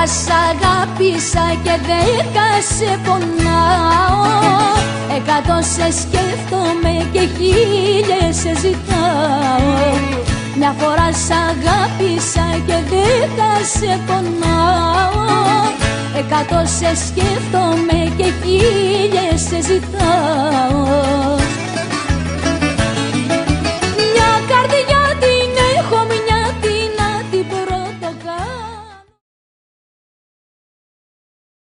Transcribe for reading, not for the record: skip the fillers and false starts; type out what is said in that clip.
σ' αγάπησα και 10 σε πονάω, 100 σε σκέφτομαι και 1000 σε ζητάω. Μια φορά σ' αγάπησα και 10 σε πονάω, 100 σε σκέφτομαι και 1000 σε ζητάω.